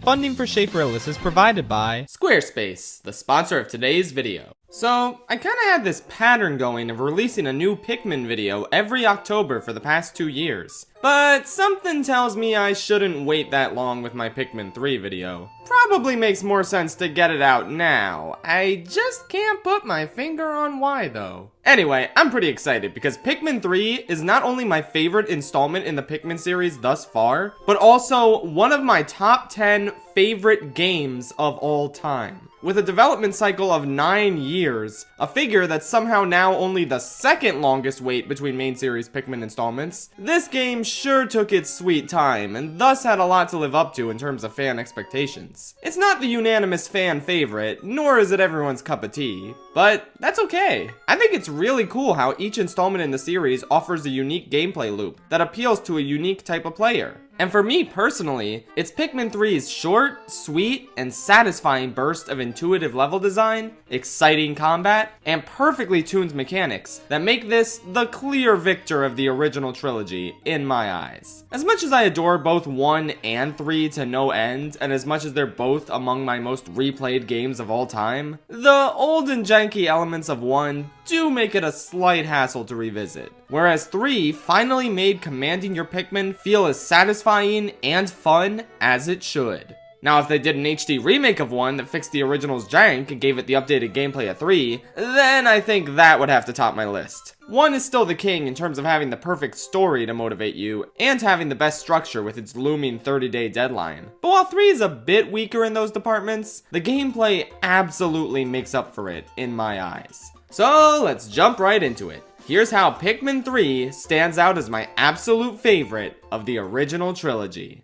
Funding for Schaefer Illis is provided by Squarespace, the sponsor of today's video. So, I kinda had this pattern going of releasing a new Pikmin video every October for the past 2 years. But something tells me I shouldn't wait that long with my Pikmin 3 video. Probably makes more sense to get it out now. I just can't put my finger on why though. Anyway, I'm pretty excited because Pikmin 3 is not only my favorite installment in the Pikmin series thus far, but also one of my top 10 favorite games of all time. With a development cycle of 9 years, a figure that's somehow now only the second longest wait between main series Pikmin installments, this game sure took its sweet time and thus had a lot to live up to in terms of fan expectations. It's not the unanimous fan favorite, nor is it everyone's cup of tea, but that's okay. I think it's really cool how each installment in the series offers a unique gameplay loop that appeals to a unique type of player. And for me personally, it's Pikmin 3's short, sweet, and satisfying burst of intuitive level design, exciting combat, and perfectly tuned mechanics that make this the clear victor of the original trilogy in my eyes. As much as I adore both 1 and 3 to no end, and as much as they're both among my most replayed games of all time, the old and janky elements of 1 do make it a slight hassle to revisit. Whereas 3 finally made commanding your Pikmin feel as satisfying and fun as it should. Now, if they did an HD remake of 1 that fixed the original's jank and gave it the updated gameplay of 3, then I think that would have to top my list. 1 is still the king in terms of having the perfect story to motivate you, and having the best structure with its looming 30-day deadline. But while 3 is a bit weaker in those departments, the gameplay absolutely makes up for it in my eyes. So let's jump right into it. Here's how Pikmin 3 stands out as my absolute favorite of the original trilogy.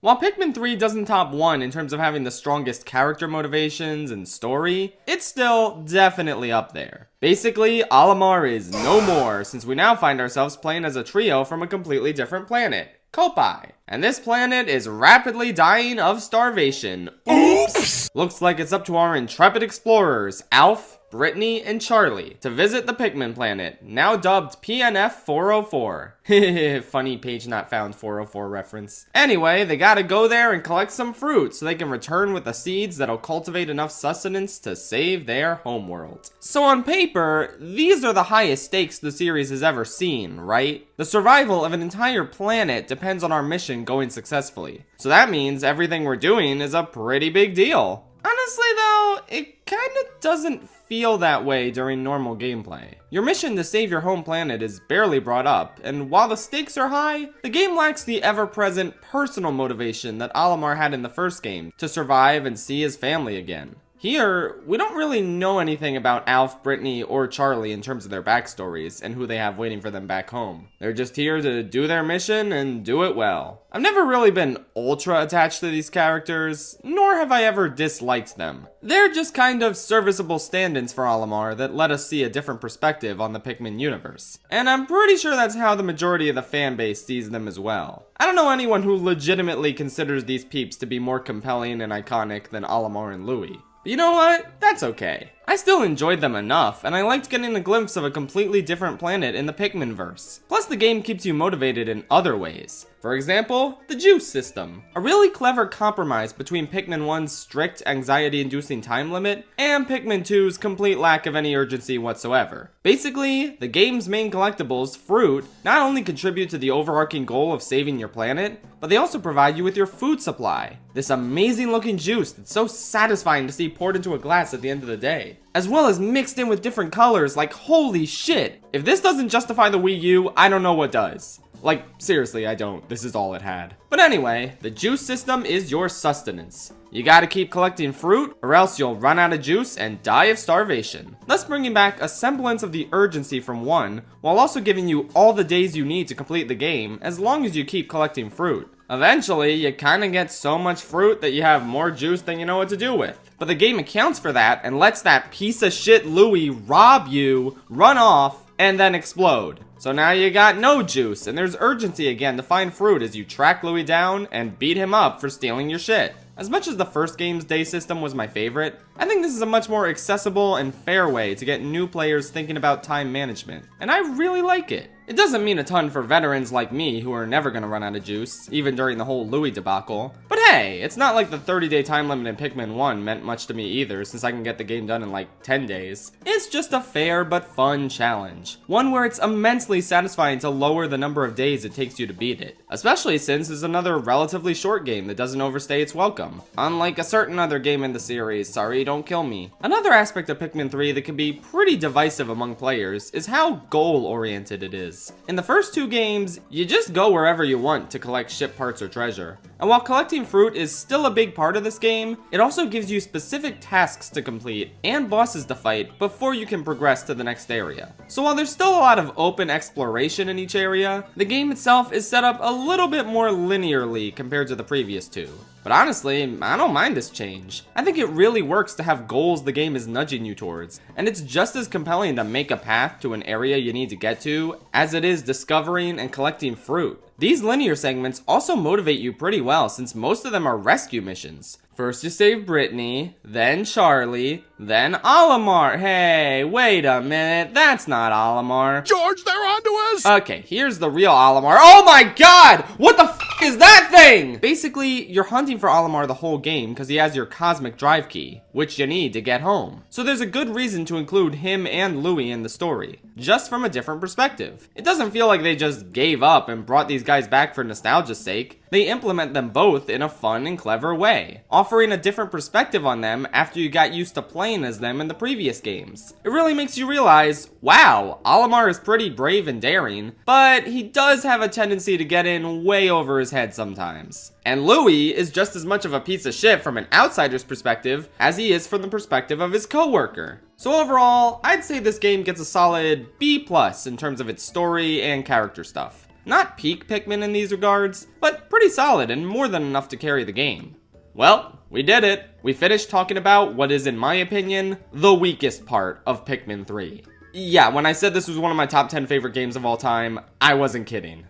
While Pikmin 3 doesn't top 1 in terms of having the strongest character motivations and story, it's still definitely up there. Basically, Olimar is no more since we now find ourselves playing as a trio from a completely different planet, Kopai. And this planet is rapidly dying of starvation. Oops! Looks like it's up to our intrepid explorers, Alf, Brittany, and Charlie, to visit the Pikmin planet, now dubbed PNF 404. Funny page not found 404 reference. Anyway, they gotta go there and collect some fruit so they can return with the seeds that'll cultivate enough sustenance to save their homeworld. So on paper, these are the highest stakes the series has ever seen, right? The survival of an entire planet depends on our mission going successfully. So that means everything we're doing is a pretty big deal. Honestly though, it kinda doesn't feel that way during normal gameplay. Your mission to save your home planet is barely brought up, and while the stakes are high, the game lacks the ever-present personal motivation that Olimar had in the first game to survive and see his family again. Here, we don't really know anything about Alf, Brittany, or Charlie in terms of their backstories and who they have waiting for them back home. They're just here to do their mission and do it well. I've never really been ultra attached to these characters, nor have I ever disliked them. They're just kind of serviceable stand-ins for Olimar that let us see a different perspective on the Pikmin universe. And I'm pretty sure that's how the majority of the fanbase sees them as well. I don't know anyone who legitimately considers these peeps to be more compelling and iconic than Olimar and Louie. But you know what? That's okay. I still enjoyed them enough, and I liked getting a glimpse of a completely different planet in the Pikminverse. Plus, the game keeps you motivated in other ways. For example, the juice system. A really clever compromise between Pikmin 1's strict anxiety-inducing time limit and Pikmin 2's complete lack of any urgency whatsoever. Basically, the game's main collectibles, fruit, not only contribute to the overarching goal of saving your planet, but they also provide you with your food supply. This amazing looking juice that's so satisfying to see poured into a glass at the end of the day. As well as mixed in with different colors, like holy shit. If this doesn't justify the Wii U, I don't know what does. Like, seriously, I don't. This is all it had. But anyway, the juice system is your sustenance. You gotta keep collecting fruit, or else you'll run out of juice and die of starvation. Thus bringing back a semblance of the urgency from 1, while also giving you all the days you need to complete the game, as long as you keep collecting fruit. Eventually, you kinda get so much fruit that you have more juice than you know what to do with. But the game accounts for that and lets that piece of shit Louie rob you, run off, and then explode. So now you got no juice, and there's urgency again to find fruit as you track Louie down and beat him up for stealing your shit. As much as the first game's day system was my favorite, I think this is a much more accessible and fair way to get new players thinking about time management, and I really like it. It doesn't mean a ton for veterans like me who are never gonna run out of juice, even during the whole Louis debacle. But hey, it's not like the 30-day time limit in Pikmin 1 meant much to me either, since I can get the game done in like 10 days. It's just a fair but fun challenge. One where it's immensely satisfying to lower the number of days it takes you to beat it. Especially since it's another relatively short game that doesn't overstay its welcome. Unlike a certain other game in the series, sorry, don't kill me. Another aspect of Pikmin 3 that can be pretty divisive among players is how goal-oriented it is. In the first two games, you just go wherever you want to collect ship parts or treasure. And while collecting fruit is still a big part of this game, it also gives you specific tasks to complete and bosses to fight before you can progress to the next area. So while there's still a lot of open exploration in each area, the game itself is set up a little bit more linearly compared to the previous two. But honestly, I don't mind this change. I think it really works to have goals the game is nudging you towards, and it's just as compelling to make a path to an area you need to get to as it is discovering and collecting fruit. These linear segments also motivate you pretty well since most of them are rescue missions. First you save Brittany, then Charlie, then Olimar. Hey, wait a minute, that's not Olimar. George, they're onto us! Okay, here's the real Olimar. Oh my god! What the f is that thing? Basically, you're hunting for Olimar the whole game because he has your cosmic drive key, which you need to get home. So there's a good reason to include him and Louis in the story, just from a different perspective. It doesn't feel like they just gave up and brought these guys back for nostalgia's sake. They implement them both in a fun and clever way, offering a different perspective on them after you got used to playing as them in the previous games. It really makes you realize, wow, Olimar is pretty brave and daring, but he does have a tendency to get in way over his head sometimes. And Louis is just as much of a piece of shit from an outsider's perspective as he is from the perspective of his coworker. So overall, I'd say this game gets a solid B+ in terms of its story and character stuff. Not peak Pikmin in these regards, but pretty solid and more than enough to carry the game. Well, we did it. We finished talking about what is, in my opinion, the weakest part of Pikmin 3. Yeah, when I said this was one of my top 10 favorite games of all time, I wasn't kidding.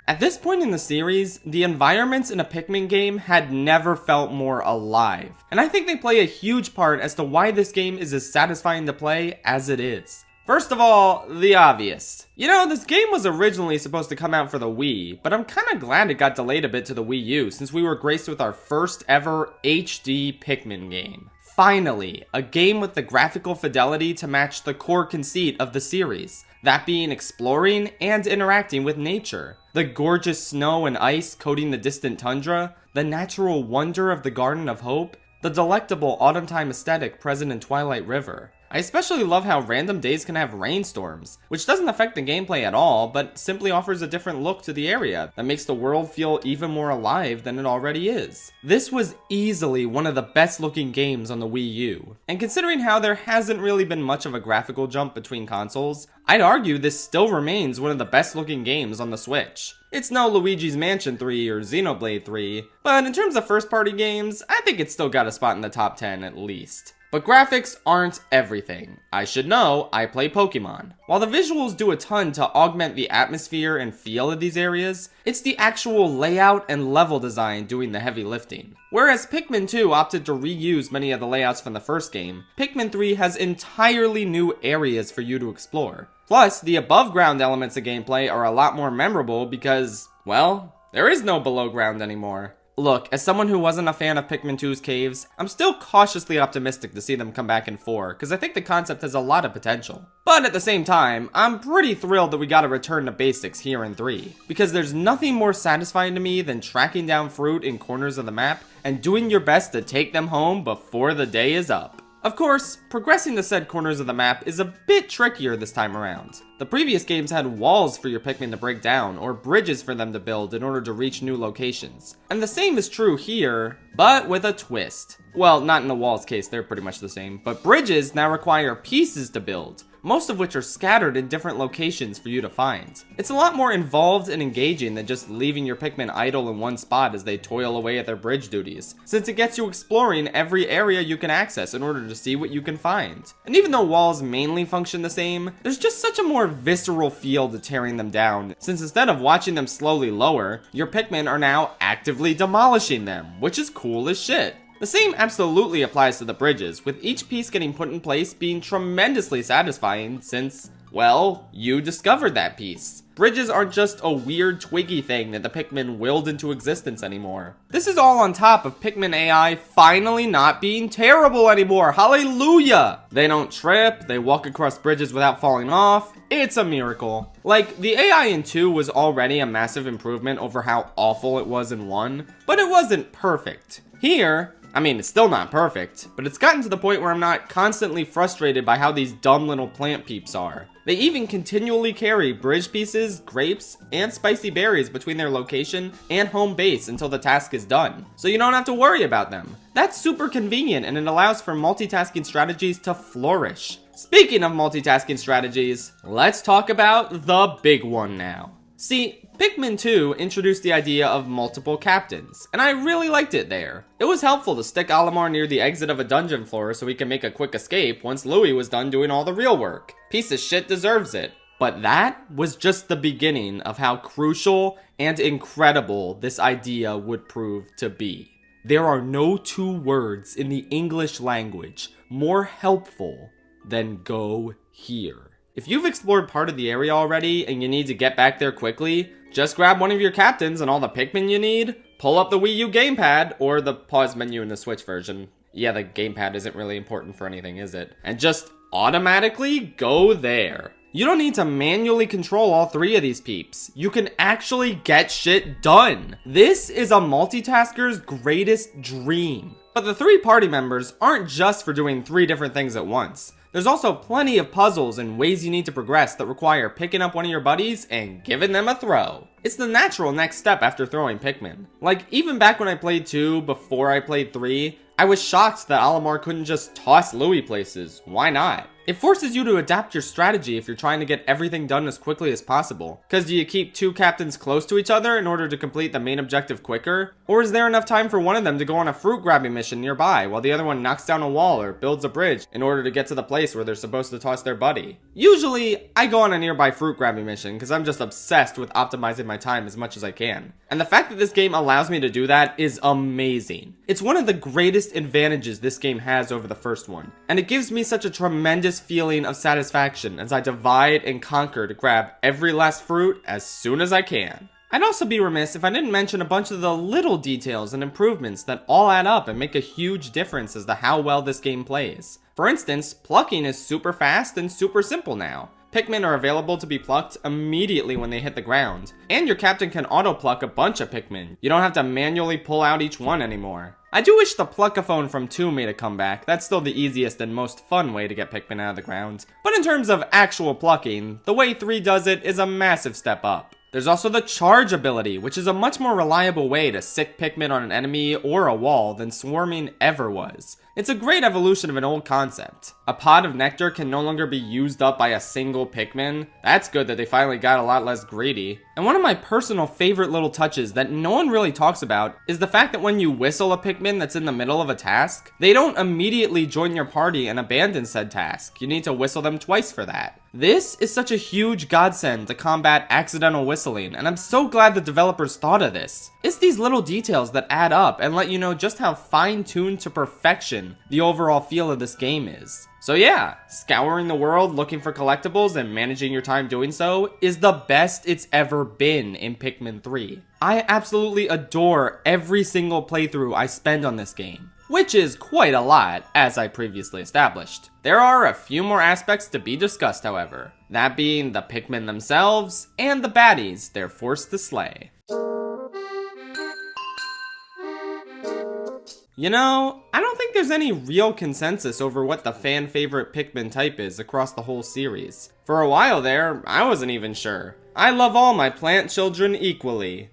At this point in the series, the environments in a Pikmin game had never felt more alive, and I think they play a huge part as to why this game is as satisfying to play as it is. First of all, the obvious. You know, this game was originally supposed to come out for the Wii, but I'm kinda glad it got delayed a bit to the Wii U since we were graced with our first ever HD Pikmin game. Finally, a game with the graphical fidelity to match the core conceit of the series, that being exploring and interacting with nature. The gorgeous snow and ice coating the distant tundra, the natural wonder of the Garden of Hope, the delectable autumn time aesthetic present in Twilight River. I especially love how random days can have rainstorms, which doesn't affect the gameplay at all, but simply offers a different look to the area that makes the world feel even more alive than it already is. This was easily one of the best looking games on the Wii U, and considering how there hasn't really been much of a graphical jump between consoles, I'd argue this still remains one of the best looking games on the Switch. It's no Luigi's Mansion 3 or Xenoblade 3, but in terms of first party games, I think it's still got a spot in the top 10 at least. But graphics aren't everything. I should know, I play Pokemon. While the visuals do a ton to augment the atmosphere and feel of these areas, it's the actual layout and level design doing the heavy lifting. Whereas Pikmin 2 opted to reuse many of the layouts from the first game, Pikmin 3 has entirely new areas for you to explore. Plus, the above ground elements of gameplay are a lot more memorable because, well, there is no below ground anymore. Look, as someone who wasn't a fan of Pikmin 2's caves, I'm still cautiously optimistic to see them come back in 4, because I think the concept has a lot of potential. But at the same time, I'm pretty thrilled that we got a return to basics here in 3, because there's nothing more satisfying to me than tracking down fruit in corners of the map and doing your best to take them home before the day is up. Of course, progressing to said corners of the map is a bit trickier this time around. The previous games had walls for your Pikmin to break down, or bridges for them to build in order to reach new locations. And the same is true here, but with a twist. Well, not in the walls case, they're pretty much the same, but bridges now require pieces to build, most of which are scattered in different locations for you to find. It's a lot more involved and engaging than just leaving your Pikmin idle in one spot as they toil away at their bridge duties, since it gets you exploring every area you can access in order to see what you can find. And even though walls mainly function the same, there's just such a more visceral feel to tearing them down, since instead of watching them slowly lower, your Pikmin are now actively demolishing them, which is cool as shit. The same absolutely applies to the bridges, with each piece getting put in place being tremendously satisfying since, well, you discovered that piece. Bridges aren't just a weird twiggy thing that the Pikmin willed into existence anymore. This is all on top of Pikmin AI finally not being terrible anymore. Hallelujah! They don't trip, they walk across bridges without falling off. It's a miracle. Like, the AI in 2 was already a massive improvement over how awful it was in 1, but it wasn't perfect. Here, I mean, it's still not perfect, but it's gotten to the point where I'm not constantly frustrated by how these dumb little plant peeps are. They even continually carry bridge pieces, grapes, and spicy berries between their location and home base until the task is done, so you don't have to worry about them. That's super convenient, and it allows for multitasking strategies to flourish. Speaking of multitasking strategies, let's talk about the big one now. See, Pikmin 2 introduced the idea of multiple captains, and I really liked it there. It was helpful to stick Olimar near the exit of a dungeon floor so he could make a quick escape once Louie was done doing all the real work. Piece of shit deserves it. But that was just the beginning of how crucial and incredible this idea would prove to be. There are no two words in the English language more helpful than go here. If you've explored part of the area already and you need to get back there quickly, just grab one of your captains and all the Pikmin you need, pull up the Wii U gamepad, or the pause menu in the Switch version. Yeah, the gamepad isn't really important for anything, is it? And just automatically go there. You don't need to manually control all 3 of these peeps. You can actually get shit done. This is a multitasker's greatest dream. But the 3 party members aren't just for doing 3 different things at once. There's also plenty of puzzles and ways you need to progress that require picking up one of your buddies and giving them a throw. It's the natural next step after throwing Pikmin. Like, even back when I played 2 before I played 3, I was shocked that Olimar couldn't just toss Louie places. Why not? It forces you to adapt your strategy if you're trying to get everything done as quickly as possible. Cause do you keep 2 captains close to each other in order to complete the main objective quicker? Or is there enough time for one of them to go on a fruit grabbing mission nearby while the other one knocks down a wall or builds a bridge in order to get to the place where they're supposed to toss their buddy? Usually, I go on a nearby fruit grabbing mission cause I'm just obsessed with optimizing my time as much as I can. And the fact that this game allows me to do that is amazing. It's one of the greatest advantages this game has over the first one. And it gives me such a tremendous feeling of satisfaction as I divide and conquer to grab every last fruit as soon as I can. I'd also be remiss if I didn't mention a bunch of the little details and improvements that all add up and make a huge difference as to how well this game plays. For instance, plucking is super fast and super simple now. Pikmin are available to be plucked immediately when they hit the ground, and your captain can auto-pluck a bunch of Pikmin. You don't have to manually pull out each one anymore. I do wish the Pluckaphone from 2 made a comeback. That's still the easiest and most fun way to get Pikmin out of the ground. But in terms of actual plucking, the way 3 does it is a massive step up. There's also the charge ability, which is a much more reliable way to sick Pikmin on an enemy or a wall than swarming ever was. It's a great evolution of an old concept. A pod of nectar can no longer be used up by a single Pikmin. That's good that they finally got a lot less greedy. And one of my personal favorite little touches that no one really talks about is the fact that when you whistle a Pikmin that's in the middle of a task, they don't immediately join your party and abandon said task. You need to whistle them twice for that. This is such a huge godsend to combat accidental whistling, and I'm so glad the developers thought of this. It's these little details that add up and let you know just how fine-tuned to perfection the overall feel of this game is. So yeah, scouring the world looking for collectibles and managing your time doing so is the best it's ever been in Pikmin 3. I absolutely adore every single playthrough I spend on this game, which is quite a lot, as I previously established. There are a few more aspects to be discussed, however, that being the Pikmin themselves and the baddies they're forced to slay. You know, I don't think there's any real consensus over what the fan favorite Pikmin type is across the whole series. For a while there, I wasn't even sure. I love all my plant children equally.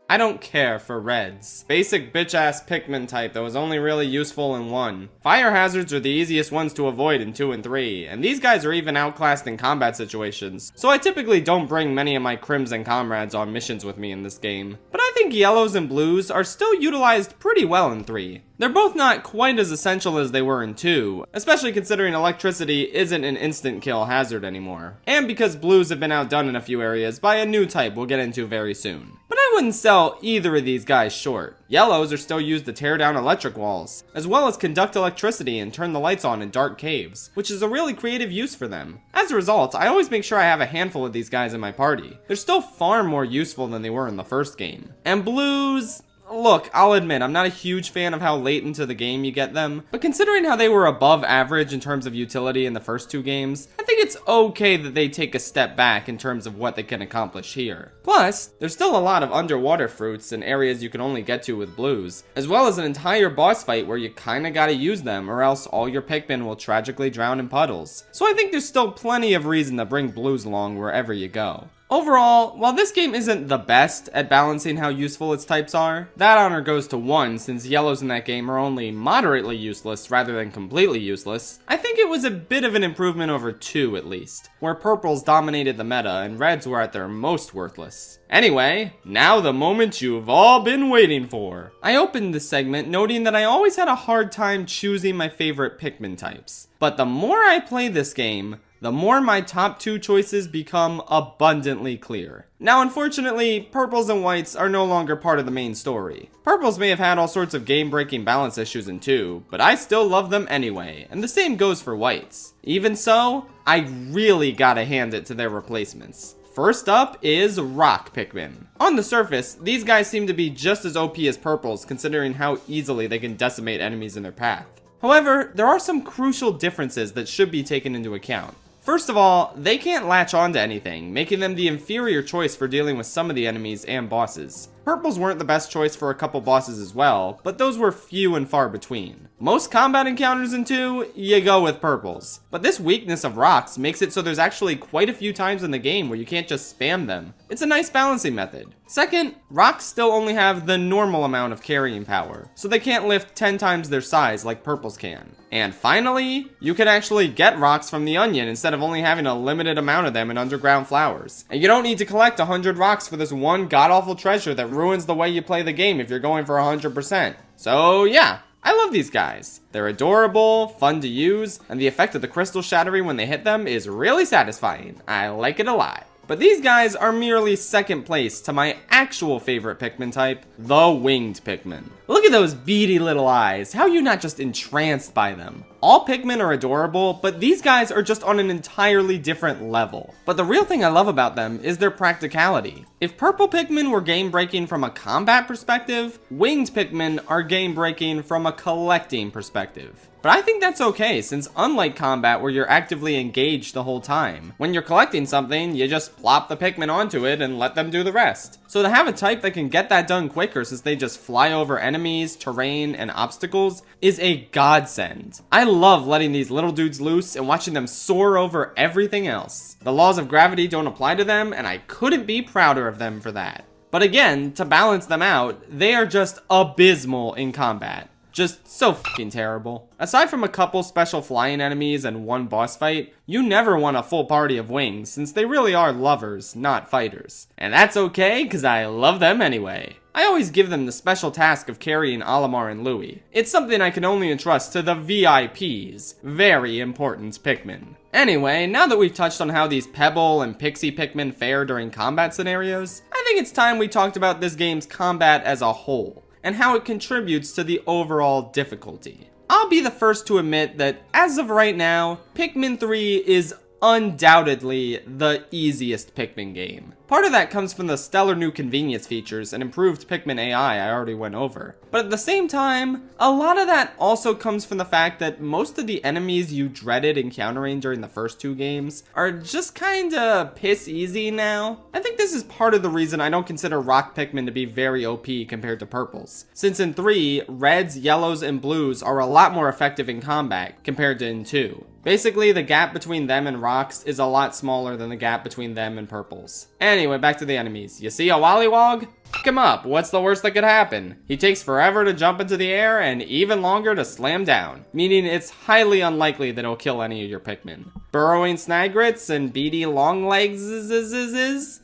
I don't care for reds. Basic bitch-ass Pikmin type that was only really useful in 1. Fire hazards are the easiest ones to avoid in 2 and 3, and these guys are even outclassed in combat situations, so I typically don't bring many of my Crimson comrades on missions with me in this game. But I think yellows and blues are still utilized pretty well in 3. They're both not quite as essential as they were in 2, especially considering electricity isn't an instant kill hazard anymore, and because blues have been outdone in a few areas by a new type we'll get into very soon. But I I wouldn't sell either of these guys short. Yellows are still used to tear down electric walls, as well as conduct electricity and turn the lights on in dark caves, which is a really creative use for them. As a result, I always make sure I have a handful of these guys in my party. They're still far more useful than they were in the first game. And blues... Look, I'll admit, I'm not a huge fan of how late into the game you get them, but considering how they were above average in terms of utility in the first two games, I think it's okay that they take a step back in terms of what they can accomplish here. Plus, there's still a lot of underwater fruits and areas you can only get to with blues, as well as an entire boss fight where you kinda gotta use them or else all your Pikmin will tragically drown in puddles. So I think there's still plenty of reason to bring blues along wherever you go. Overall, while this game isn't the best at balancing how useful its types are, that honor goes to 1 since yellows in that game are only moderately useless rather than completely useless. I think it was a bit of an improvement over 2 at least, where purples dominated the meta and reds were at their most worthless. Anyway, now the moment you've all been waiting for. I opened this segment noting that I always had a hard time choosing my favorite Pikmin types, but the more I play this game, the more my top 2 choices become abundantly clear. Now, unfortunately, purples and whites are no longer part of the main story. Purples may have had all sorts of game-breaking balance issues in 2, but I still love them anyway, and the same goes for whites. Even so, I really gotta hand it to their replacements. First up is Rock Pikmin. On the surface, these guys seem to be just as OP as purples considering how easily they can decimate enemies in their path. However, there are some crucial differences that should be taken into account. First of all, they can't latch onto anything, making them the inferior choice for dealing with some of the enemies and bosses. Purples weren't the best choice for a couple bosses as well, but those were few and far between. Most combat encounters in 2, you go with purples. But this weakness of rocks makes it so there's actually quite a few times in the game where you can't just spam them. It's a nice balancing method. Second, rocks still only have the normal amount of carrying power, so they can't lift 10 times their size like purples can. And finally, you can actually get rocks from the onion instead of only having a limited amount of them in underground flowers. And you don't need to collect 100 rocks for this one god-awful treasure that ruins the way you play the game if you're going for 100%. So yeah, I love these guys. They're adorable, fun to use, and the effect of the crystal shattering when they hit them is really satisfying. I like it a lot. But these guys are merely second place to my actual favorite Pikmin type, the winged Pikmin. Look at those beady little eyes. How are you not just entranced by them? All Pikmin are adorable, but these guys are just on an entirely different level. But the real thing I love about them is their practicality. If purple Pikmin were game-breaking from a combat perspective, winged Pikmin are game-breaking from a collecting perspective. But I think that's okay, since unlike combat where you're actively engaged the whole time, when you're collecting something, you just plop the Pikmin onto it and let them do the rest. So to have a type that can get that done quicker since they just fly over enemies, terrain, and obstacles is a godsend. I love letting these little dudes loose and watching them soar over everything else. The laws of gravity don't apply to them, and I couldn't be prouder of them for that. But again, to balance them out, they are just abysmal in combat. Just so fucking terrible. Aside from a couple special flying enemies and one boss fight, you never want a full party of wings since they really are lovers, not fighters. And that's okay, cause I love them anyway. I always give them the special task of carrying Olimar and Louie. It's something I can only entrust to the VIPs, very important Pikmin. Anyway, now that we've touched on how these Pebble and Pixie Pikmin fare during combat scenarios, I think it's time we talked about this game's combat as a whole, and how it contributes to the overall difficulty. I'll be the first to admit that, as of right now, Pikmin 3 is undoubtedly the easiest Pikmin game. Part of that comes from the stellar new convenience features and improved Pikmin AI I already went over. But at the same time, a lot of that also comes from the fact that most of the enemies you dreaded encountering during the first two games are just kinda piss easy now. I think this is part of the reason I don't consider Rock Pikmin to be very OP compared to purples, since in 3, reds, yellows, and blues are a lot more effective in combat compared to in 2. Basically, the gap between them and rocks is a lot smaller than the gap between them and purples. Anyway, back to the enemies. You see a Wollywog? Pick him up. What's the worst that could happen? He takes forever to jump into the air and even longer to slam down, meaning it's highly unlikely that he'll kill any of your Pikmin. Burrowing Snagrits and beady Longlegs,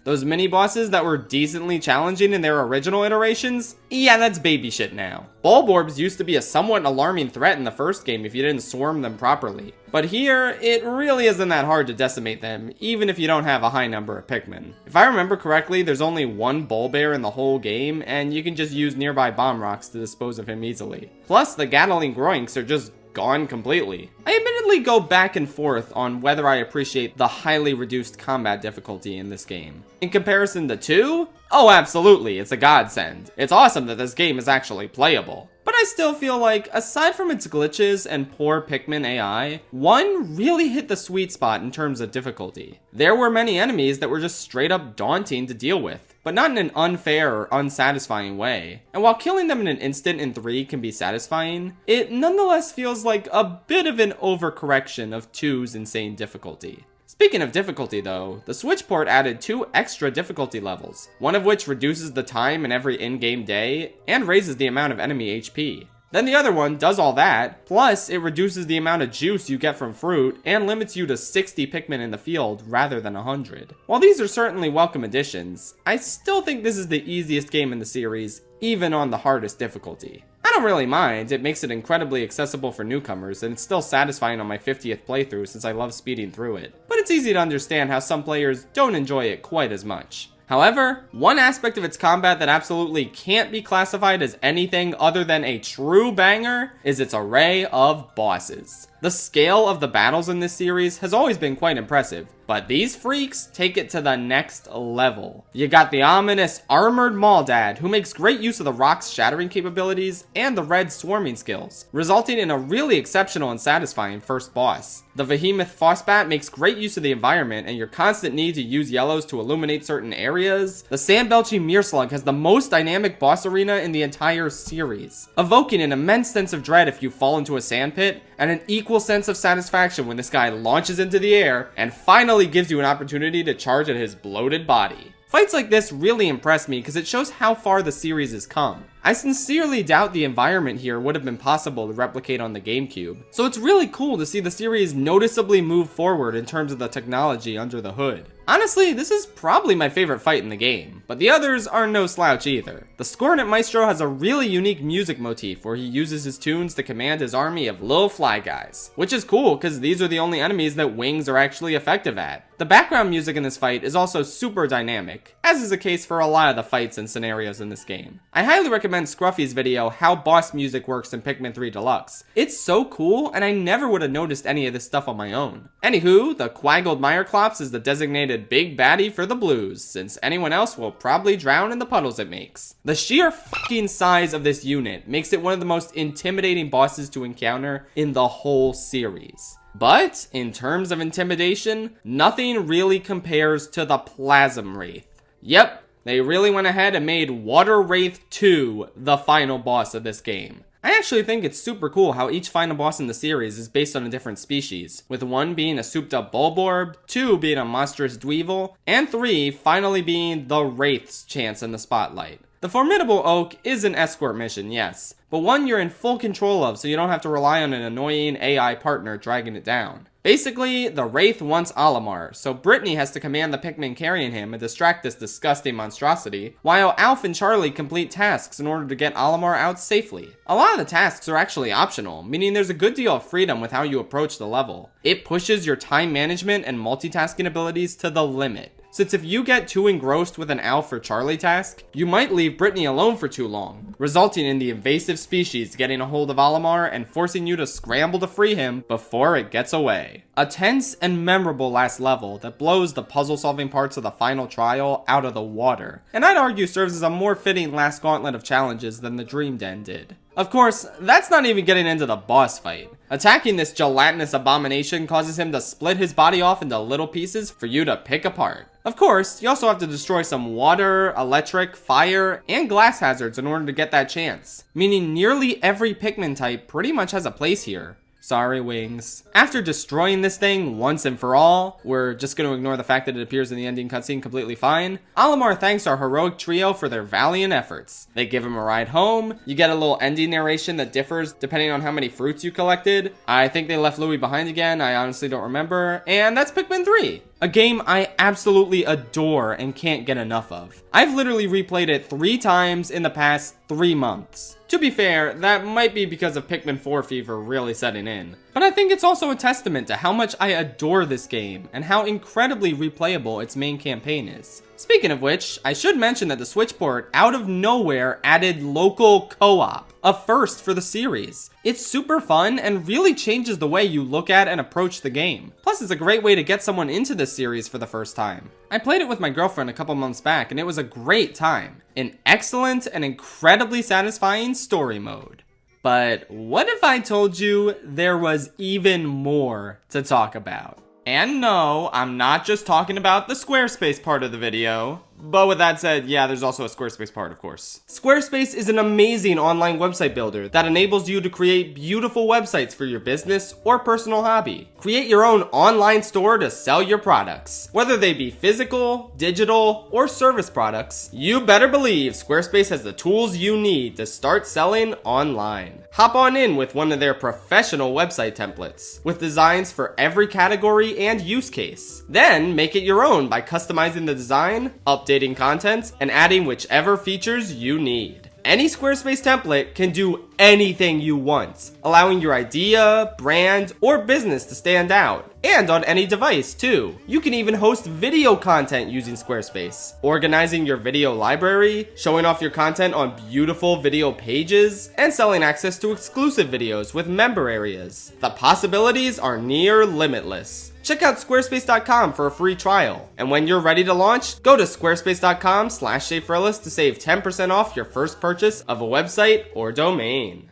those mini bosses that were decently challenging in their original iterations, yeah, that's baby shit now. Bulborbs used to be a somewhat alarming threat in the first game if you didn't swarm them properly. But here, it really isn't that hard to decimate them, even if you don't have a high number of Pikmin. If I remember correctly, there's only one Bulbear in the whole game, and you can just use nearby bomb rocks to dispose of him easily. Plus, the Gatling Groinks are just gone completely. I admittedly go back and forth on whether I appreciate the highly reduced combat difficulty in this game. In comparison to 2? Oh, absolutely, it's a godsend. It's awesome that this game is actually playable. But I still feel like, aside from its glitches and poor Pikmin AI, 1 really hit the sweet spot in terms of difficulty. There were many enemies that were just straight up daunting to deal with, but not in an unfair or unsatisfying way. And while killing them in an instant in 3 can be satisfying, it nonetheless feels like a bit of an overcorrection of 2's insane difficulty. Speaking of difficulty though, the Switch port added 2 extra difficulty levels, one of which reduces the time in every in-game day and raises the amount of enemy HP. Then the other one does all that, plus it reduces the amount of juice you get from fruit and limits you to 60 Pikmin in the field rather than 100. While these are certainly welcome additions, I still think this is the easiest game in the series, even on the hardest difficulty. I don't really mind, it makes it incredibly accessible for newcomers, and it's still satisfying on my 50th playthrough since I love speeding through it. But it's easy to understand how some players don't enjoy it quite as much. However, one aspect of its combat that absolutely can't be classified as anything other than a true banger is its array of bosses. The scale of the battles in this series has always been quite impressive, but these freaks take it to the next level. You got the ominous Armored Maldad, who makes great use of the rock's shattering capabilities and the red swarming skills, resulting in a really exceptional and satisfying first boss. The Behemoth Phosbat makes great use of the environment and your constant need to use yellows to illuminate certain areas. The Sandbelchy Mearslug has the most dynamic boss arena in the entire series, evoking an immense sense of dread if you fall into a sandpit, and an equal sense of satisfaction when this guy launches into the air and finally gives you an opportunity to charge at his bloated body. Fights like this really impress me because it shows how far the series has come. I sincerely doubt the environment here would have been possible to replicate on the GameCube, so it's really cool to see the series noticeably move forward in terms of the technology under the hood. Honestly, this is probably my favorite fight in the game, but the others are no slouch either. The Scornet Maestro has a really unique music motif where he uses his tunes to command his army of little fly guys, which is cool because these are the only enemies that wings are actually effective at. The background music in this fight is also super dynamic, as is the case for a lot of the fights and scenarios in this game. I highly recommend Scruffy's video, How Boss Music Works in Pikmin 3 Deluxe. It's so cool, and I never would have noticed any of this stuff on my own. Anywho, the Quaggled Meyerklops is the designated big baddie for the blues, since anyone else will probably drown in the puddles it makes. The sheer fucking size of this unit makes it one of the most intimidating bosses to encounter in the whole series. But, in terms of intimidation, nothing really compares to the Plasm Wraith. Yep, they really went ahead and made Water Wraith 2 the final boss of this game. I actually think it's super cool how each final boss in the series is based on a different species, with 1 being a souped up Bulborb, 2 being a monstrous Dweevil, and 3 finally being the Wraith's chance in the spotlight. The Formidable Oak is an escort mission, yes, but one you're in full control of so you don't have to rely on an annoying AI partner dragging it down. Basically, the Wraith wants Olimar, so Brittany has to command the Pikmin carrying him and distract this disgusting monstrosity, while Alf and Charlie complete tasks in order to get Olimar out safely. A lot of the tasks are actually optional, meaning there's a good deal of freedom with how you approach the level. It pushes your time management and multitasking abilities to the limit, since if you get too engrossed with an Alf or Charlie task, you might leave Brittany alone for too long, resulting in the invasive species getting a hold of Olimar and forcing you to scramble to free him before it gets away. A tense and memorable last level that blows the puzzle-solving parts of the final trial out of the water, and I'd argue serves as a more fitting last gauntlet of challenges than the Dream Den did. Of course, that's not even getting into the boss fight. Attacking this gelatinous abomination causes him to split his body off into little pieces for you to pick apart. Of course, you also have to destroy some water, electric, fire, and glass hazards in order to get that chance, meaning nearly every Pikmin type pretty much has a place here. Sorry, Wings. After destroying this thing once and for all, we're just going to ignore the fact that it appears in the ending cutscene completely fine. Olimar thanks our heroic trio for their valiant efforts. They give him a ride home. You get a little ending narration that differs depending on how many fruits you collected. I think they left Louis behind again. I honestly don't remember. And that's Pikmin 3. A game I absolutely adore and can't get enough of. I've literally replayed it 3 times in the past 3 months. To be fair, that might be because of Pikmin 4 fever really setting in. But I think it's also a testament to how much I adore this game and how incredibly replayable its main campaign is. Speaking of which, I should mention that the Switch port out of nowhere added local co-op, a first for the series. It's super fun and really changes the way you look at and approach the game. Plus, it's a great way to get someone into this series for the first time. I played it with my girlfriend a couple months back and it was a great time. An excellent and incredibly satisfying story mode. But what if I told you there was even more to talk about? And no, I'm not just talking about the Squarespace part of the video. But with that said, yeah, there's also a Squarespace part, of course. Squarespace is an amazing online website builder that enables you to create beautiful websites for your business or personal hobby. Create your own online store to sell your products. Whether they be physical, digital, or service products, you better believe Squarespace has the tools you need to start selling online. Hop on in with one of their professional website templates, with designs for every category and use case. Then make it your own by customizing the design, updating content, and adding whichever features you need. Any Squarespace template can do anything you want, allowing your idea, brand, or business to stand out. And on any device too. You can even host video content using Squarespace, organizing your video library, showing off your content on beautiful video pages, and selling access to exclusive videos with member areas. The possibilities are near limitless. Check out squarespace.com for a free trial. And when you're ready to launch, go to squarespace.com/ShapeForAlice to save 10% off your first purchase of a website or domain.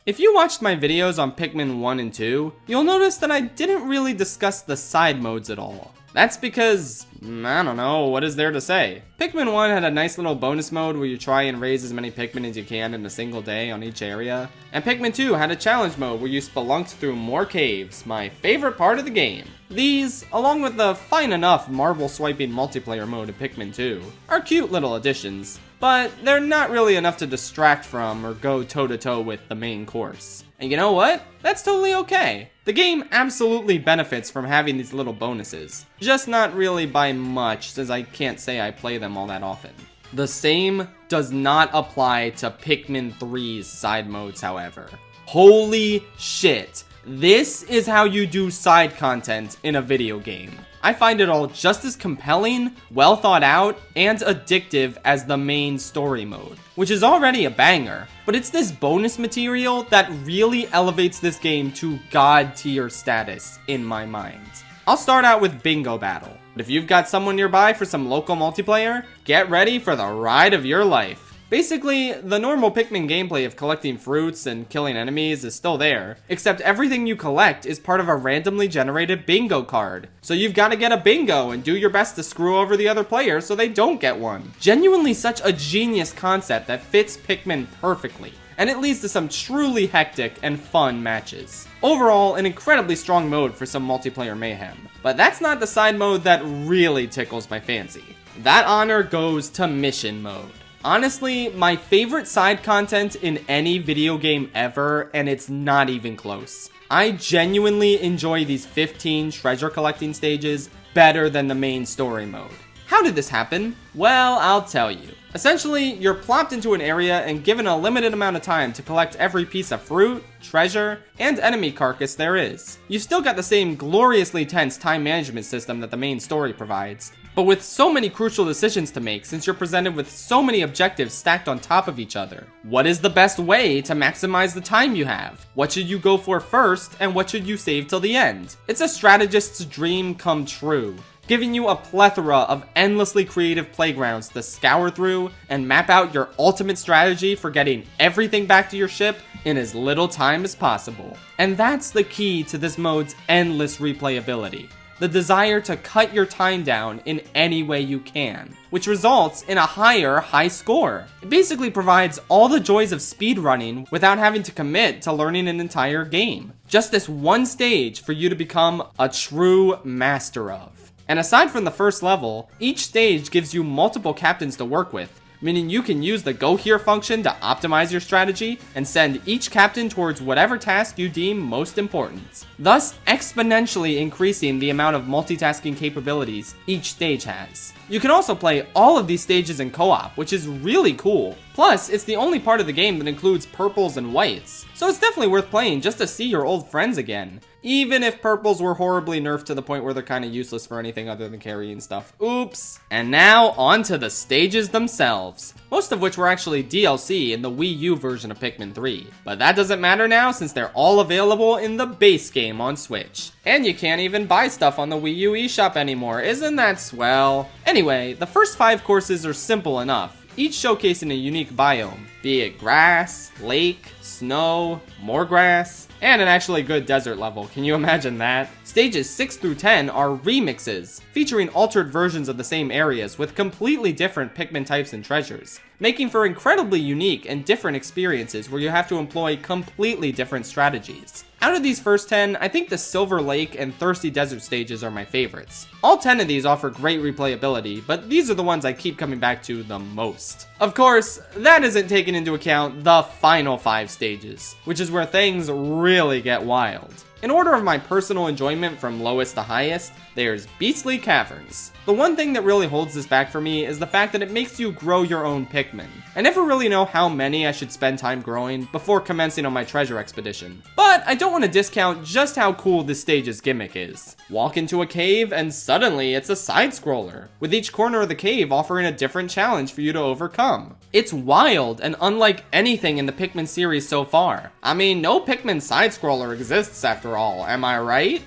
If you watched my videos on Pikmin 1 and 2, you'll notice that I didn't really discuss the side modes at all. That's because, I don't know, what is there to say? Pikmin 1 had a nice little bonus mode where you try and raise as many Pikmin as you can in a single day on each area. And Pikmin 2 had a challenge mode where you spelunked through more caves, my favorite part of the game. These, along with the fine enough marble swiping multiplayer mode in Pikmin 2, are cute little additions, but they're not really enough to distract from or go toe-to-toe with the main course. And you know what? That's totally okay. The game absolutely benefits from having these little bonuses, just not really by much, since I can't say I play them all that often. The same does not apply to Pikmin 3's side modes, however. Holy shit, this is how you do side content in a video game. I find it all just as compelling, well thought out, and addictive as the main story mode, which is already a banger, but it's this bonus material that really elevates this game to god tier status in my mind. I'll start out with Bingo Battle, but if you've got someone nearby for some local multiplayer, get ready for the ride of your life. Basically, the normal Pikmin gameplay of collecting fruits and killing enemies is still there, except everything you collect is part of a randomly generated bingo card. So you've got to get a bingo and do your best to screw over the other players so they don't get one. Genuinely such a genius concept that fits Pikmin perfectly, and it leads to some truly hectic and fun matches. Overall, an incredibly strong mode for some multiplayer mayhem. But that's not the side mode that really tickles my fancy. That honor goes to Mission Mode. Honestly, my favorite side content in any video game ever, and it's not even close. I genuinely enjoy these 15 treasure collecting stages better than the main story mode. How did this happen? Well, I'll tell you. Essentially, you're plopped into an area and given a limited amount of time to collect every piece of fruit, treasure, and enemy carcass there is. You've still got the same gloriously tense time management system that the main story provides, but with so many crucial decisions to make since you're presented with so many objectives stacked on top of each other. What is the best way to maximize the time you have? What should you go for first, and what should you save till the end? It's a strategist's dream come true. giving you a plethora of endlessly creative playgrounds to scour through and map out your ultimate strategy for getting everything back to your ship in as little time as possible. And that's the key to this mode's endless replayability. The desire to cut your time down in any way you can, which results in a high score. It basically provides all the joys of speedrunning without having to commit to learning an entire game. Just this one stage for you to become a true master of. And aside from the first level, each stage gives you multiple captains to work with, meaning you can use the go here function to optimize your strategy and send each captain towards whatever task you deem most important, thus exponentially increasing the amount of multitasking capabilities each stage has. You can also play all of these stages in co-op, which is really cool. Plus, it's the only part of the game that includes purples and whites, so it's definitely worth playing just to see your old friends again. Even if purples were horribly nerfed to the point where they're kind of useless for anything other than carrying stuff. Oops. And now, on to the stages themselves. Most of which were actually DLC in the Wii U version of Pikmin 3. But that doesn't matter now since they're all available in the base game on Switch. And you can't even buy stuff on the Wii U eShop anymore, isn't that swell? Anyway, the first 5 courses are simple enough, each showcasing a unique biome, be it grass, lake, snow, more grass, and an actually good desert level. Can you imagine that? Stages 6 through 10 are remixes, featuring altered versions of the same areas with completely different Pikmin types and treasures, making for incredibly unique and different experiences where you have to employ completely different strategies. Out of these first 10, I think the Silver Lake and Thirsty Desert stages are my favorites. All 10 of these offer great replayability, but these are the ones I keep coming back to the most. Of course, that isn't taking into account the final 5 stages, which is where things really get wild. In order of my personal enjoyment from lowest to highest, there's Beastly Caverns. The one thing that really holds this back for me is the fact that it makes you grow your own Pikmin. I never really know how many I should spend time growing before commencing on my treasure expedition. But I don't want to discount just how cool this stage's gimmick is. Walk into a cave and suddenly it's a side-scroller, with each corner of the cave offering a different challenge for you to overcome. It's wild and unlike anything in the Pikmin series so far. I mean, no Pikmin side-scroller exists after all, am I right?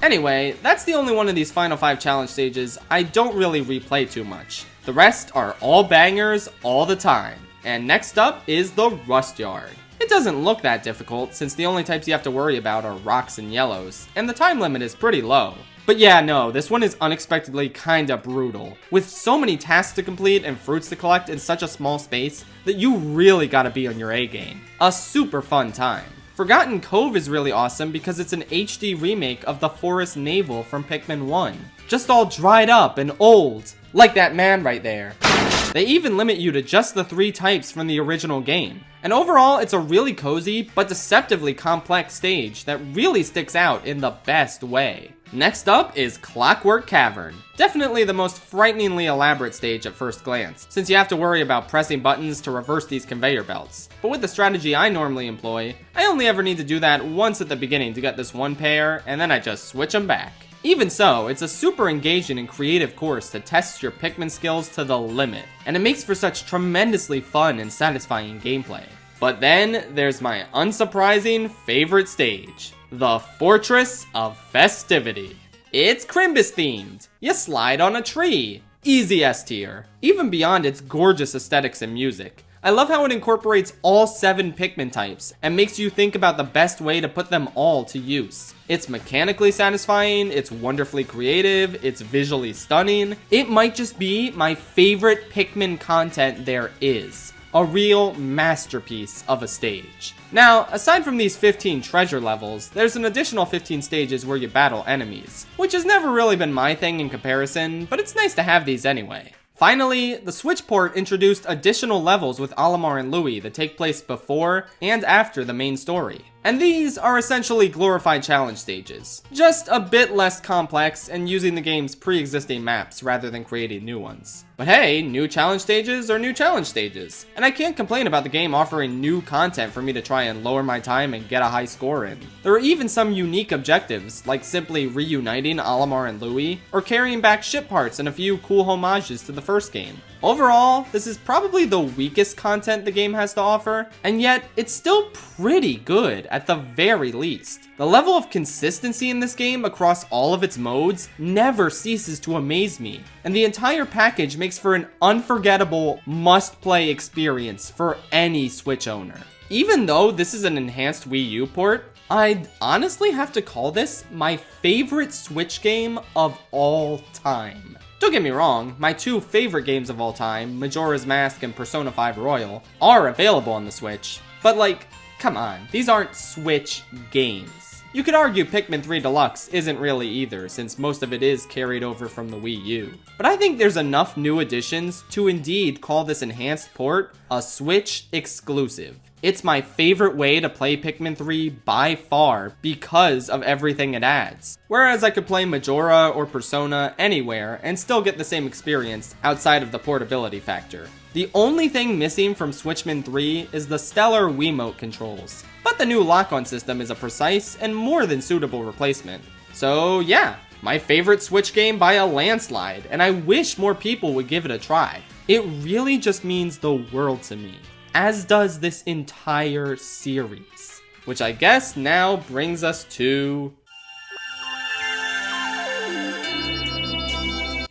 Anyway, that's the only one of these final 5 challenge stages I don't really replay too much. The rest are all bangers all the time. And next up is the Rust Yard. It doesn't look that difficult since the only types you have to worry about are rocks and yellows, and the time limit is pretty low. But yeah, no, this one is unexpectedly kinda brutal, with so many tasks to complete and fruits to collect in such a small space that you really gotta be on your A game. A super fun time. Forgotten Cove is really awesome because it's an HD remake of the Forrest Navel from Pikmin 1. Just all dried up and old, like that man right there. They even limit you to just the 3 types from the original game. And overall, it's a really cozy but deceptively complex stage that really sticks out in the best way. Next up is Clockwork Cavern. Definitely the most frighteningly elaborate stage at first glance, since you have to worry about pressing buttons to reverse these conveyor belts. But with the strategy I normally employ, I only ever need to do that once at the beginning to get this one pair, and then I just switch them back. Even so, it's a super engaging and creative course to test your Pikmin skills to the limit, and it makes for such tremendously fun and satisfying gameplay. But then, there's my unsurprising favorite stage, the Fortress of Festivity. It's Crimbus themed. You slide on a tree. Easy S tier. Even beyond its gorgeous aesthetics and music. I love how it incorporates all 7 Pikmin types and makes you think about the best way to put them all to use. It's mechanically satisfying, it's wonderfully creative, it's visually stunning. It might just be my favorite Pikmin content there is. A real masterpiece of a stage. Now, aside from these 15 treasure levels, there's an additional 15 stages where you battle enemies, which has never really been my thing in comparison, but it's nice to have these anyway. Finally, the Switch port introduced additional levels with Olimar and Louie that take place before and after the main story. And these are essentially glorified challenge stages, just a bit less complex and using the game's pre-existing maps rather than creating new ones. But hey, new challenge stages are new challenge stages, and I can't complain about the game offering new content for me to try and lower my time and get a high score in. There are even some unique objectives, like simply reuniting Olimar and Louie, or carrying back ship parts and a few cool homages to the first game. Overall, this is probably the weakest content the game has to offer, and yet it's still pretty good at the very least. The level of consistency in this game across all of its modes never ceases to amaze me, and the entire package makes for an unforgettable must-play experience for any Switch owner. Even though this is an enhanced Wii U port, I'd honestly have to call this my favorite Switch game of all time. Don't get me wrong, my two favorite games of all time, Majora's Mask and Persona 5 Royal, are available on the Switch, but like, come on, these aren't Switch games. You could argue Pikmin 3 Deluxe isn't really either, since most of it is carried over from the Wii U. But I think there's enough new additions to indeed call this enhanced port a Switch exclusive. It's my favorite way to play Pikmin 3 by far because of everything it adds. Whereas I could play Majora or Persona anywhere and still get the same experience outside of the portability factor. The only thing missing from Switchman 3 is the stellar Wiimote controls, but the new lock-on system is a precise and more than suitable replacement. So yeah, my favorite Switch game by a landslide, and I wish more people would give it a try. It really just means the world to me, as does this entire series. Which I guess now brings us to...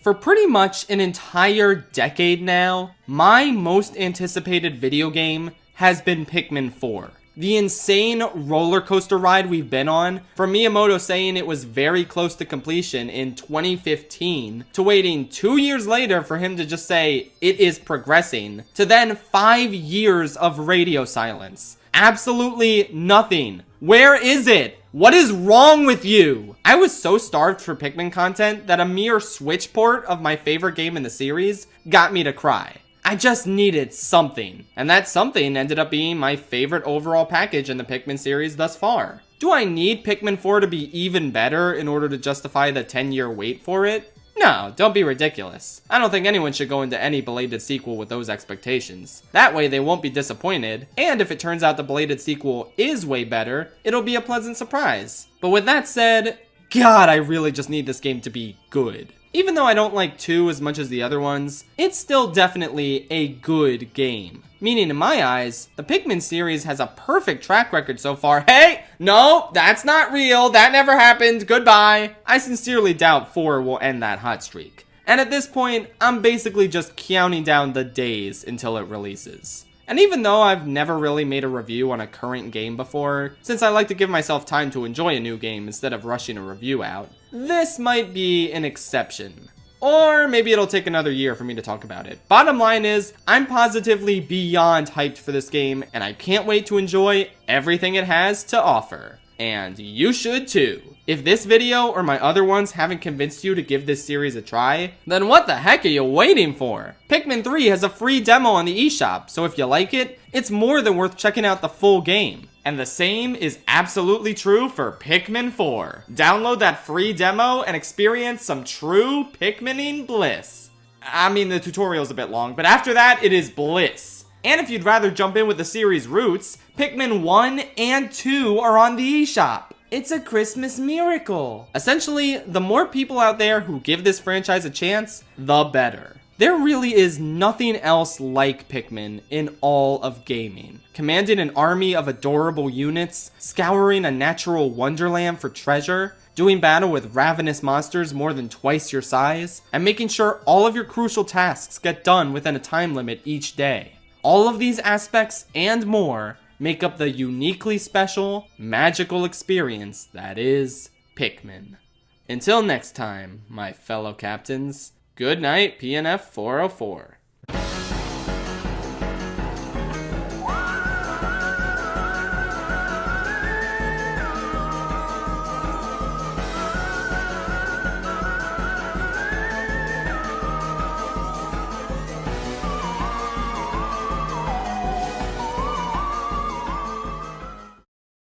For pretty much an entire decade now, my most anticipated video game has been Pikmin 4. The insane roller coaster ride we've been on, from Miyamoto saying it was very close to completion in 2015, to waiting 2 years later for him to just say it is progressing, to then 5 years of radio silence. Absolutely nothing. Where is it? What is wrong with you? I was so starved for Pikmin content that a mere Switch port of my favorite game in the series got me to cry. I just needed something, and that something ended up being my favorite overall package in the Pikmin series thus far. Do I need Pikmin 4 to be even better in order to justify the 10-year wait for it? No, don't be ridiculous. I don't think anyone should go into any belated sequel with those expectations. That way they won't be disappointed, and if it turns out the belated sequel is way better, it'll be a pleasant surprise. But with that said, God, I really just need this game to be good. Even though I don't like 2 as much as the other ones, it's still definitely a good game. Meaning in my eyes, the Pikmin series has a perfect track record so far. Hey! No, that's not real. That never happened. Goodbye. I sincerely doubt 4 will end that hot streak. And at this point, I'm basically just counting down the days until it releases. And even though I've never really made a review on a current game before, since I like to give myself time to enjoy a new game instead of rushing a review out, this might be an exception. Or maybe it'll take another year for me to talk about it. Bottom line is, I'm positively beyond hyped for this game, and I can't wait to enjoy everything it has to offer. And you should too. If this video or my other ones haven't convinced you to give this series a try, then what the heck are you waiting for? Pikmin 3 has a free demo on the eShop, so if you like it, it's more than worth checking out the full game. And the same is absolutely true for Pikmin 4. Download that free demo and experience some true Pikmining bliss. I mean, the tutorial's a bit long, but after that, it is bliss. And if you'd rather jump in with the series roots, Pikmin 1 and 2 are on the eShop. It's a Christmas miracle. Essentially, the more people out there who give this franchise a chance, the better. There really is nothing else like Pikmin in all of gaming. Commanding an army of adorable units, scouring a natural wonderland for treasure, doing battle with ravenous monsters more than twice your size, and making sure all of your crucial tasks get done within a time limit each day. All of these aspects and more make up the uniquely special, magical experience that is Pikmin. Until next time, my fellow captains, good night, PNF 404.